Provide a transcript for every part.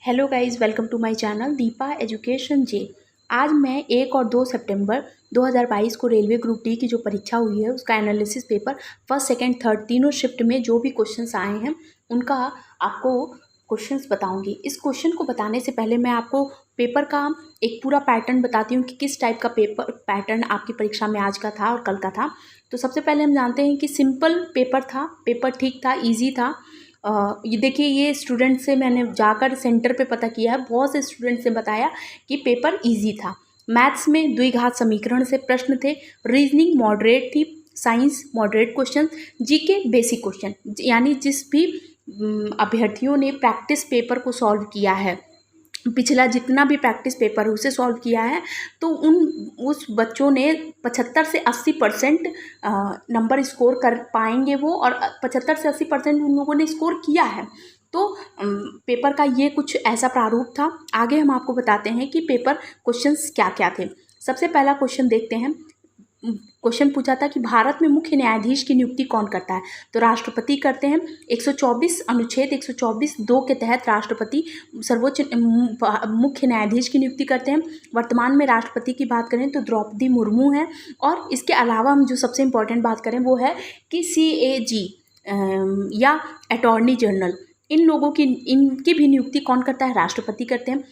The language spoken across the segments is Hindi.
Hello guys, welcome to my channel Deepa education जे। आज मैं 1 और 2 सितंबर 2022 को रेलवे ग्रुप डी की जो परीक्षा हुई है उसका analysis paper first second third तीनों शिफ्ट में जो भी क्वेश्चंस आए हैं उनका आपको क्वेश्चंस बताऊंगी। इस क्वेश्चन को बताने से पहले मैं आपको पेपर का एक पूरा पैटर्न बताती हूँ कि किस टाइप का पेपर पैटर्न आपकी परीक्षा में आज का था और कल का था। तो सबसे पहले हम जानते हैं कि सिंपल पेपर था, पेपर ठीक था, ईजी था। ये देखिए, ये स्टूडेंट से मैंने जाकर सेंटर पे पता किया है, बहुत से स्टूडेंट्स ने बताया कि पेपर इजी था। मैथ्स में द्विघात समीकरण से प्रश्न थे, रीजनिंग मॉडरेट थी, science moderate question, GK basic question. यानी जिस भी अभ्यर्थियों ने प्रैक्टिस पेपर को सॉल्व किया है, पिछला जितना भी प्रैक्टिस पेपर है उसे सॉल्व किया है, तो उस बच्चों ने 75 से 80% नंबर स्कोर कर पाएंगे वो, और 75 से 80% उन लोगों ने स्कोर किया है। तो पेपर का ये कुछ ऐसा प्रारूप था। आगे हम आपको बताते हैं कि पेपर क्वेश्चंस क्या क्या थे। सबसे पहला क्वेश्चन देखते हैं। क्वेश्चन पूछा था कि भारत में मुख्य न्यायाधीश की नियुक्ति कौन करता है? तो राष्ट्रपति करते हैं। 124 अनुच्छेद 124(2) के तहत राष्ट्रपति सर्वोच्च मुख्य न्यायाधीश की नियुक्ति करते हैं। वर्तमान में राष्ट्रपति की बात करें तो द्रौपदी मुर्मू हैं। और इसके अलावा हम जो सबसे इम्पोर्टेंट बात करें वो है कि CAG या अटॉर्नी जनरल, इन लोगों की इनकी भी नियुक्ति कौन करता है? राष्ट्रपति करते हैं।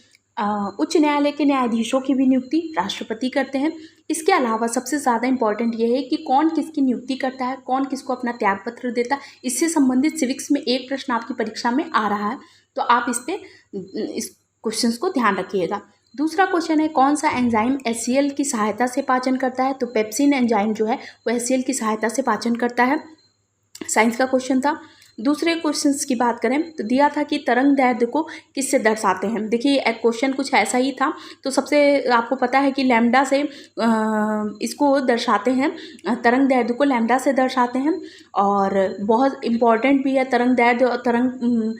उच्च न्यायालय के न्यायाधीशों की भी नियुक्ति राष्ट्रपति करते हैं। इसके अलावा सबसे ज़्यादा इम्पॉर्टेंट ये है कि कौन किसकी नियुक्ति करता है, कौन किसको अपना त्यागपत्र देता है। इससे संबंधित सिविक्स में एक प्रश्न आपकी परीक्षा में आ रहा है, तो आप इस क्वेश्चन को ध्यान रखिएगा। दूसरा क्वेश्चन है, कौन सा एंजाइम HCl की सहायता से पाचन करता है? तो पेप्सिन एंजाइम जो है वो HCl की सहायता से पाचन करता है। साइंस का क्वेश्चन था। दूसरे क्वेश्चंस की बात करें तो दिया था कि तरंग दैर्ध्य को किससे दर्शाते हैं। देखिए, क्वेश्चन कुछ ऐसा ही था। तो सबसे आपको पता है कि लैम्डा से इसको दर्शाते हैं, तरंग दैर्ध्य को लैम्डा से दर्शाते हैं। और बहुत इम्पॉर्टेंट भी है तरंग दैर्ध्य, और तरंग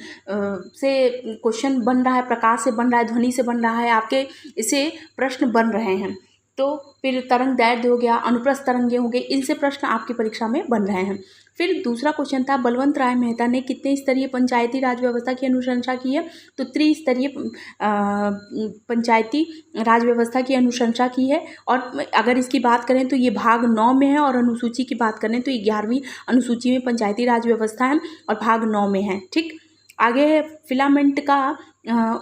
से क्वेश्चन बन रहा है, प्रकाश से बन रहा है, ध्वनि से बन रहा है, आपके इसे प्रश्न बन रहे हैं। तो फिर तरंग दैर्ध्य हो गया, अनुप्रस्थ तरंगे हो गए, इनसे प्रश्न आपकी परीक्षा में बन रहे हैं। फिर दूसरा क्वेश्चन था, बलवंत राय मेहता ने कितने स्तरीय पंचायती राज व्यवस्था की अनुशंसा की है? तो त्रिस्तरीय पंचायती राज व्यवस्था की अनुशंसा की है। और अगर इसकी बात करें तो ये भाग 9 में है, और अनुसूची की बात करें तो 11वीं अनुसूची में पंचायती राज व्यवस्था है और भाग 9 में है। ठीक, आगे फिलामेंट का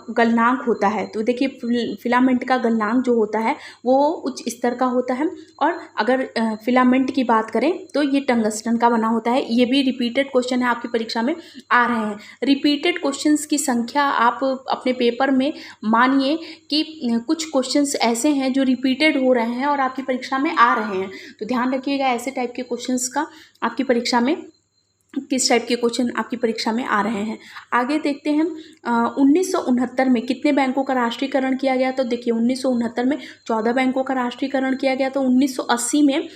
गलनांक होता है। तो देखिए, फिलामेंट का गलनांक जो होता है वो उच्च स्तर का होता है। और अगर फिलामेंट की बात करें तो ये टंगस्टन का बना होता है। ये भी रिपीटेड क्वेश्चन है, आपकी परीक्षा में आ रहे हैं। रिपीटेड क्वेश्चंस की संख्या आप अपने पेपर में मानिए कि कुछ क्वेश्चंस ऐसे हैं जो रिपीटेड हो रहे हैं और आपकी परीक्षा में आ रहे हैं। तो ध्यान रखिएगा ऐसे टाइप के क्वेश्चंस का, आपकी परीक्षा में किस टाइप के क्वेश्चन आपकी परीक्षा में आ रहे हैं। आगे देखते हैं, 1969 में कितने बैंकों का राष्ट्रीयकरण किया गया? तो देखिए, 1969 में 14 बैंकों का राष्ट्रीयकरण किया गया। तो 1980 में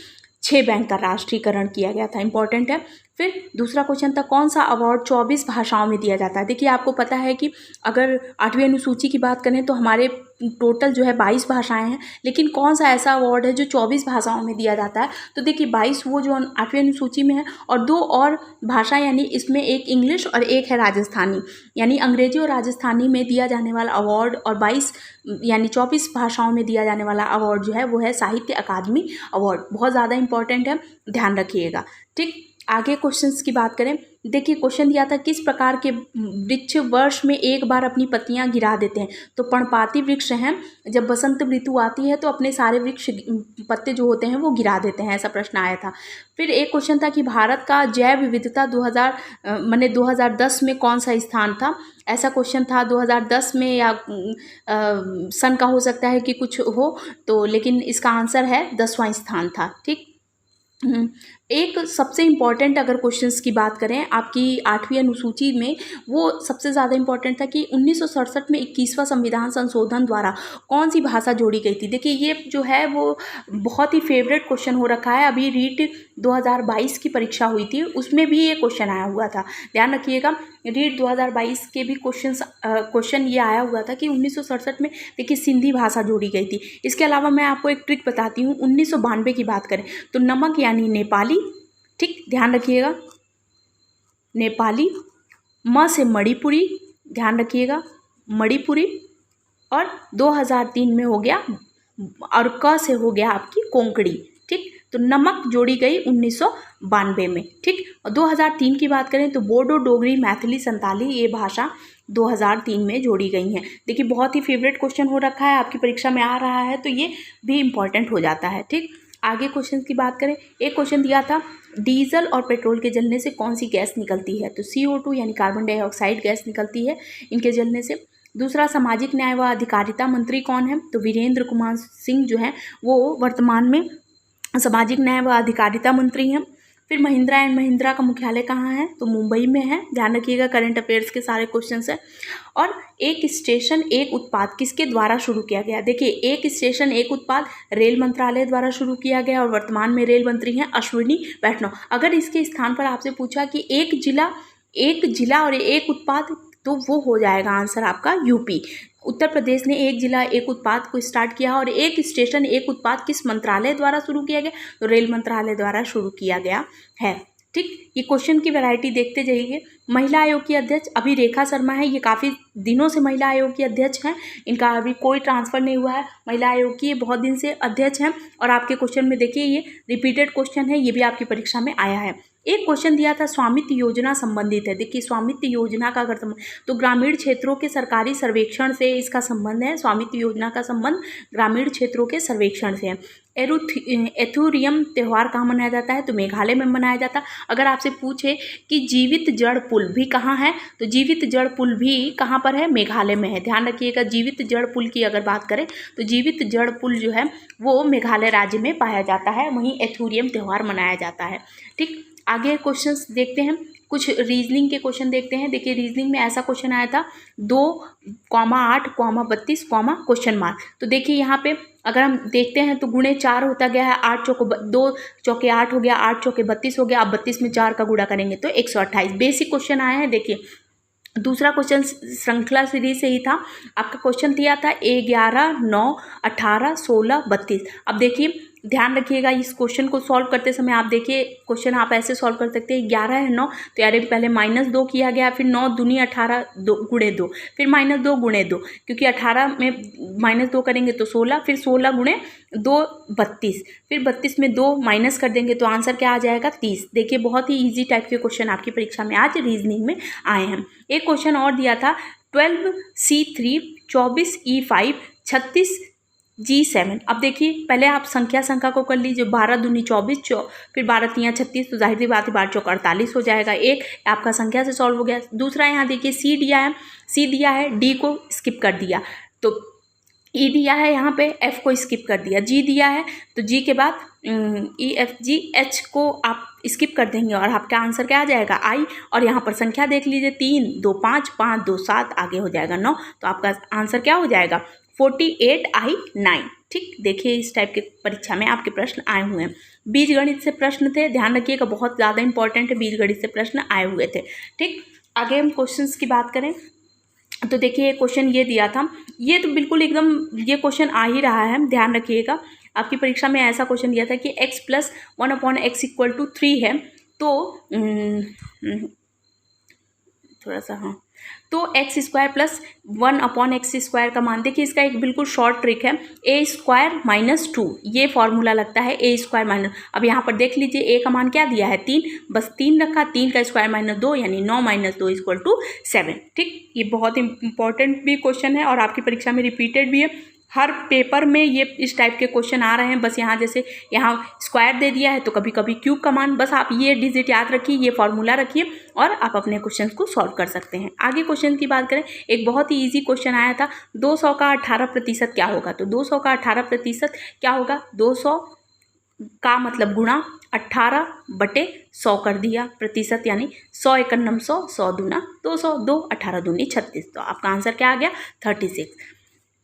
6 बैंक का राष्ट्रीयकरण किया गया था। इंपॉर्टेंट है। फिर दूसरा क्वेश्चन था, कौन सा अवार्ड 24 भाषाओं में दिया जाता है? देखिए, आपको पता है कि अगर 8वीं अनुसूची की बात करें तो हमारे टोटल जो है 22 भाषाएं हैं, लेकिन कौन सा ऐसा अवार्ड है जो 24 भाषाओं में दिया जाता है? तो देखिए, 22 वो जो 8वीं अनुसूची में है, और 2 और भाषा, यानी इसमें एक इंग्लिश और एक है राजस्थानी, यानी अंग्रेजी और राजस्थानी में दिया जाने वाला अवार्ड, और 22 यानी 24 भाषाओं में दिया जाने वाला अवार्ड जो है वो है साहित्य अकादमी अवार्ड। बहुत ज़्यादा इंपॉर्टेंट है, ध्यान रखिएगा। ठीक, आगे क्वेश्चंस की बात करें। देखिए, क्वेश्चन दिया था, किस प्रकार के वृक्ष वर्ष में एक बार अपनी पत्तियां गिरा देते हैं? तो पर्णपाती वृक्ष हैं, जब बसंत ऋतु आती है तो अपने सारे वृक्ष पत्ते जो होते हैं वो गिरा देते हैं। ऐसा प्रश्न आया था। फिर एक क्वेश्चन था कि भारत का जैव विविधता 2010 में कौन सा स्थान था? ऐसा क्वेश्चन था 2010 में, या सन का हो सकता है कि कुछ हो, तो लेकिन इसका आंसर है 10वां स्थान था। ठीक, एक सबसे इम्पॉर्टेंट अगर क्वेश्चंस की बात करें आपकी 8वीं अनुसूची में, वो सबसे ज़्यादा इम्पॉर्टेंट था कि 1967 में 21वां संविधान संशोधन द्वारा कौन सी भाषा जोड़ी गई थी? देखिए, ये जो है वो बहुत ही फेवरेट क्वेश्चन हो रखा है। अभी रीट 2022 की परीक्षा हुई थी, उसमें भी ये क्वेश्चन आया हुआ था। ध्यान रखिएगा, रीट 2022 के भी क्वेश्चन ये आया हुआ था कि 1967 में देखिए सिंधी भाषा जोड़ी गई थी। इसके अलावा मैं आपको एक ट्रिक बताती हूँ। 1992 की बात करें तो नमक यानी नेपाली, ठीक, ध्यान रखिएगा, नेपाली। म से मणिपुरी, ध्यान रखिएगा, मणिपुरी और 2003 में हो गया और क से हो गया आपकी कोंकणी। ठीक, तो नमक जोड़ी गई 1992 में। ठीक, और 2003 की बात करें तो बोडो, डोगरी, मैथिली, संताली ये भाषा 2003 में जोड़ी गई हैं। देखिए बहुत ही फेवरेट क्वेश्चन हो रखा है, आपकी परीक्षा में आ रहा है तो ये भी इम्पॉर्टेंट हो जाता है। ठीक, आगे क्वेश्चन की बात करें, एक क्वेश्चन दिया था डीजल और पेट्रोल के जलने से कौन सी गैस निकलती है, तो CO2 यानी कार्बन डाइऑक्साइड गैस निकलती है इनके जलने से। दूसरा, सामाजिक न्याय व अधिकारिता मंत्री कौन है, तो वीरेंद्र कुमार सिंह जो है वो वर्तमान में सामाजिक न्याय व अधिकारिता मंत्री हैं। फिर महिंद्रा एंड महिंद्रा का मुख्यालय कहाँ है, तो मुंबई में है। ध्यान रखिएगा, करंट अफेयर्स के सारे क्वेश्चंस हैं। और एक स्टेशन एक उत्पाद किसके द्वारा शुरू किया गया, देखिए एक स्टेशन एक उत्पाद रेल मंत्रालय द्वारा शुरू किया गया और वर्तमान में रेल मंत्री हैं अश्विनी वैष्णव। अगर इसके स्थान पर आपसे पूछा कि एक जिला और एक उत्पाद, तो वो हो जाएगा आंसर आपका यूपी। उत्तर प्रदेश ने एक जिला एक उत्पाद को स्टार्ट किया और एक स्टेशन एक उत्पाद किस मंत्रालय द्वारा शुरू किया गया, तो रेल मंत्रालय द्वारा शुरू किया गया है। ठीक, ये क्वेश्चन की वैरायटी देखते जाइए। महिला आयोग की अध्यक्ष अभी रेखा शर्मा है, ये काफ़ी दिनों से महिला आयोग की अध्यक्ष हैं, इनका अभी कोई ट्रांसफ़र नहीं हुआ है महिला आयोग की, ये बहुत दिन से अध्यक्ष हैं। और आपके क्वेश्चन में देखिए ये रिपीटेड क्वेश्चन है, ये भी आपकी परीक्षा में आया है। एक क्वेश्चन दिया था स्वामित्व योजना संबंधित है, देखिए स्वामित्व योजना का अगर तो ग्रामीण क्षेत्रों के सरकारी सर्वेक्षण से इसका संबंध है। स्वामित्व योजना का संबंध ग्रामीण क्षेत्रों के सर्वेक्षण से है। एथुरियम त्यौहार कहाँ मनाया जाता है, तो मेघालय में मनाया जाता है। अगर आपसे पूछे कि जीवित जड़ पुल भी कहाँ है, तो जीवित जड़ पुल भी कहाँ पर है, मेघालय में है। ध्यान रखिएगा, जीवित जड़ पुल की अगर बात करें तो जीवित जड़ पुल जो है वो मेघालय राज्य में पाया जाता है, वहीं एथुरियम त्यौहार मनाया जाता है। ठीक, आगे क्वेश्चंस देखते हैं, कुछ रीजनिंग के क्वेश्चन देखते हैं। देखिए रीजनिंग में ऐसा क्वेश्चन आया था 2,8,32, क्वेश्चन मार्क। तो देखिए यहाँ पे अगर हम देखते हैं तो गुणे 4 होता गया है, 8 चौको 2 चौके 8 हो गया, 8 चौके 32 हो गया। अब 32 में 4 का गुणा करेंगे तो 128। बेसिक क्वेश्चन आया है। देखिए दूसरा क्वेश्चन श्रृंखला सीरीज से ही था, आपका क्वेश्चन दिया था 11, 9, 18, 16, 32। अब देखिए ध्यान रखिएगा, इस क्वेश्चन को सॉल्व करते समय आप देखिए क्वेश्चन आप ऐसे सॉल्व कर सकते हैं। 11 है 9, तो यार पहले -2 किया गया, फिर 9 दूनी 18 गुणे 2, फिर -2 गुणे 2, क्योंकि 18 में -2 करेंगे तो 16, फिर 16 गुणे 2 32, फिर 32 में 2 माइनस कर देंगे तो आंसर क्या आ जाएगा 30। देखिए बहुत ही ईजी टाइप के क्वेश्चन आपकी परीक्षा में आज रीजनिंग में आए हैं। एक क्वेश्चन और दिया था 12C3, 24E5, 36G7। अब देखिए पहले आप संख्या को कर लीजिए, 12 दूनी 24, फिर 12 तियाँ 36, तो जाहिर सी बात है 12 चौक 48 हो जाएगा। एक आपका संख्या से सॉल्व हो गया। दूसरा यहाँ देखिए C दिया है, D को स्किप कर दिया, तो E दिया है, यहाँ पे F को स्किप कर दिया, G दिया है तो G के बाद E F G H को आप स्किप कर देंगे और आपका आंसर क्या आ जाएगा I। और यहाँ पर संख्या देख लीजिए 3, 2 5, 5 2 7, आगे हो जाएगा 9, तो आपका आंसर क्या हो जाएगा 48I9। ठीक, देखिए इस टाइप के परीक्षा में आपके प्रश्न आए हुए हैं। बीज गणित से प्रश्न थे, ध्यान रखिएगा बहुत ज़्यादा इंपॉर्टेंट है, बीज गणित से प्रश्न आए हुए थे। ठीक, आगे हम क्वेश्चंस की बात करें तो देखिए क्वेश्चन ये दिया था, ये तो बिल्कुल एकदम ये क्वेश्चन आ ही रहा है, ध्यान रखिएगा। आपकी परीक्षा में ऐसा क्वेश्चन दिया था कि x + 1/x = 3 है, तो थोड़ा सा हाँ, तो x² + 1/x² का मान, देखिए इसका एक बिल्कुल शॉर्ट ट्रिक है, a² - 2, ये फॉर्मूला लगता है a²। अब यहाँ पर देख लीजिए a का मान क्या दिया है 3, बस 3 रखा, 3 का स्क्वायर -2 यानी 9 - 2 = 7। ठीक, ये बहुत इंपॉर्टेंट भी क्वेश्चन है और आपकी परीक्षा में रिपीटेड भी है, हर पेपर में ये इस टाइप के क्वेश्चन आ रहे हैं। बस यहाँ जैसे यहाँ स्क्वायर दे दिया है तो कभी कभी क्यूब का मान, बस आप ये डिजिट याद रखिए, ये फॉर्मूला रखिए और आप अपने क्वेश्चन को सॉल्व कर सकते हैं। आगे क्वेश्चन की बात करें, एक बहुत ही इजी क्वेश्चन आया था, 200 का 18% क्या होगा, तो 200 का 18% क्या होगा, 200 का मतलब गुणा 18/100 कर दिया, प्रतिशत यानी 100 × 900, 100 दूना 200, 2 18 दूनी 36, तो आपका आंसर क्या आ गया 36।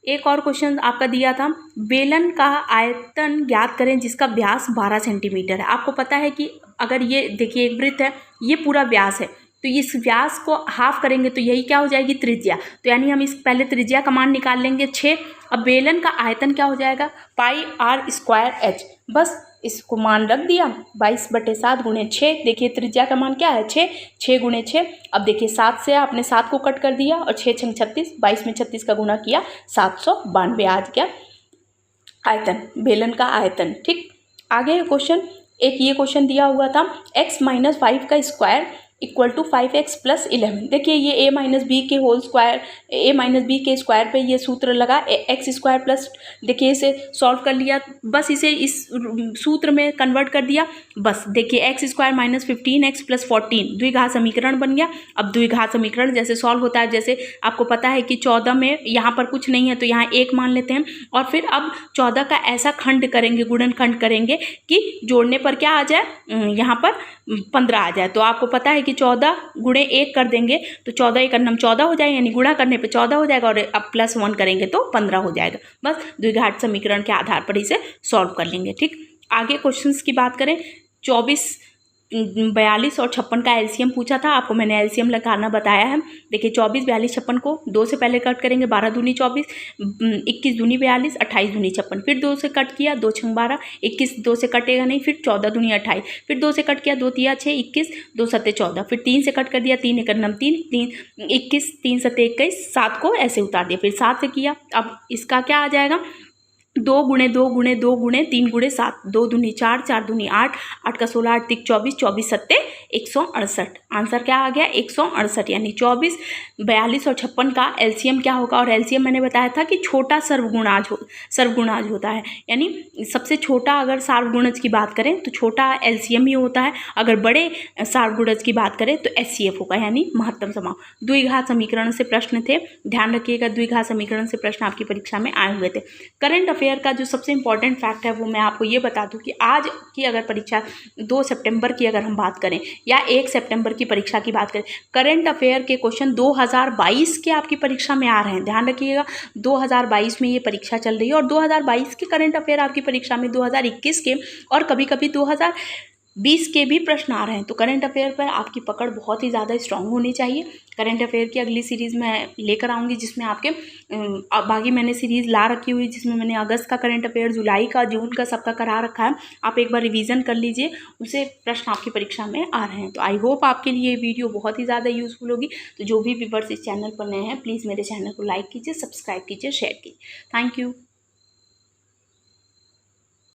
एक और क्वेश्चन आपका दिया था, बेलन का आयतन ज्ञात करें जिसका व्यास 12 सेंटीमीटर है। आपको पता है कि अगर ये देखिए एक वृत्त है, ये पूरा व्यास है, तो इस व्यास को हाफ करेंगे तो यही क्या हो जाएगी त्रिज्या, तो यानी हम इस पहले त्रिज्या का मान निकाल लेंगे 6। अब बेलन का आयतन क्या हो जाएगा πr²h, बस इसको मान रख दिया 22/7 गुणे 6। देखिए त्रिज्या का मान क्या है 6, 6 गुणे 6। अब देखिए 7 से आपने 7 को कट कर दिया और 6 छंग 36, 22 में 36 का गुना किया 792 आज क्या आयतन, बेलन का आयतन। ठीक, आगे क्वेश्चन एक ये क्वेश्चन दिया हुआ था x - 5 का स्क्वायर इक्वल टू 5x + 11। देखिए ये a - b के होल स्क्वायर, a - b के स्क्वायर पे ये सूत्र लगा x² प्लस, देखिए इसे सॉल्व कर लिया, बस इसे इस सूत्र में कन्वर्ट कर दिया। बस देखिए x² - 15x + 14 द्विघात समीकरण बन गया। अब द्विघात समीकरण जैसे सॉल्व होता है, जैसे आपको पता है कि 14 में यहाँ पर कुछ नहीं है तो यहाँ 1 मान लेते हैं, और फिर अब 14 का ऐसा खंड करेंगे, गुणनखंड करेंगे कि जोड़ने पर क्या आ जाए, यहाँ पर 15 आ जाए। तो आपको पता है कि 14 गुणे 1 कर देंगे तो 14 × 9 14 हो जाएगा, यानी गुणा करने पे 14 हो जाएगा, और अब +1 करेंगे तो 15 हो जाएगा। बस द्विघात समीकरण के आधार पर इसे सॉल्व कर लेंगे। ठीक, आगे क्वेश्चंस की बात करें, 24, 42 और 56 का एलसीएम पूछा था, आपको मैंने एलसीएम लगाना बताया है। देखिए 24, 42, 56 को 2 से पहले कट करेंगे, 12 दूनी 24, 21 दूनी 42, 28 दूनी 56, फिर 2 से कट किया, 2 छंग 12, 21 2 से कटेगा नहीं, फिर 14 दूनी 28, फिर 2 से कट किया, 2 तिया 6, 21, 2 सत्ते 14, फिर 3 से कट कर दिया, 3 × 9 3, 21, 3 सत्ते 21, 7 को ऐसे उतार दिया, फिर 7 से किया। अब इसका क्या आ जाएगा, 2 गुणे 2 गुणे 2 गुणे 3 गुणे 7, 2 दूनी 4, 4 दूनी 8, 8 का 16, 8 तिक 24, 24 सत्ते 168। आंसर क्या आ गया 168, यानी 24, 42 और 56 का एलसीएम क्या होगा। और एलसीएम मैंने बताया था कि छोटा सर्वगुणाज होता है, यानी सबसे छोटा अगर सार्वगुणज की बात करें तो छोटा एलसीएम ही होता है, अगर बड़े सार्वगुणज की बात करें तो एचसीएफ होगा, यानी महत्तम समाव। द्विघात समीकरण से प्रश्न थे, ध्यान रखिएगा, द्विघात समीकरण से प्रश्न आपकी परीक्षा में आए हुए थे। करंट अफेयर का जो सबसे इंपॉर्टेंट फैक्ट है वो मैं आपको ये बता दूं कि आज की अगर परीक्षा 2 सितंबर की अगर हम बात करें या 1 सितंबर की परीक्षा की बात करें, करंट अफेयर के क्वेश्चन 2022 के आपकी परीक्षा में आ रहे हैं। ध्यान रखिएगा 2022 में ये परीक्षा चल रही है, और 2022 के करंट अफेयर आपकी परीक्षा में 2021 के और कभी कभी 2020 के भी प्रश्न आ रहे हैं। तो करंट अफेयर पर आपकी पकड़ बहुत ही ज़्यादा स्ट्रांग होनी चाहिए। करंट अफेयर की अगली सीरीज़ मैं लेकर आऊँगी, जिसमें आपके बाकी मैंने सीरीज़ ला रखी हुई, जिसमें मैंने अगस्त का करंट अफेयर, जुलाई का, जून का सबका करा रखा है। आप एक बार रिवीजन कर लीजिए, उसे प्रश्न आपकी परीक्षा में आ रहे हैं। तो आई होप आपके लिए ये वीडियो बहुत ही ज़्यादा यूज़फुल होगी। तो जो भी व्यूअर्स इस चैनल पर नए हैं, प्लीज़ मेरे चैनल को लाइक कीजिए, सब्सक्राइब कीजिए, शेयर कीजिए। Thank you.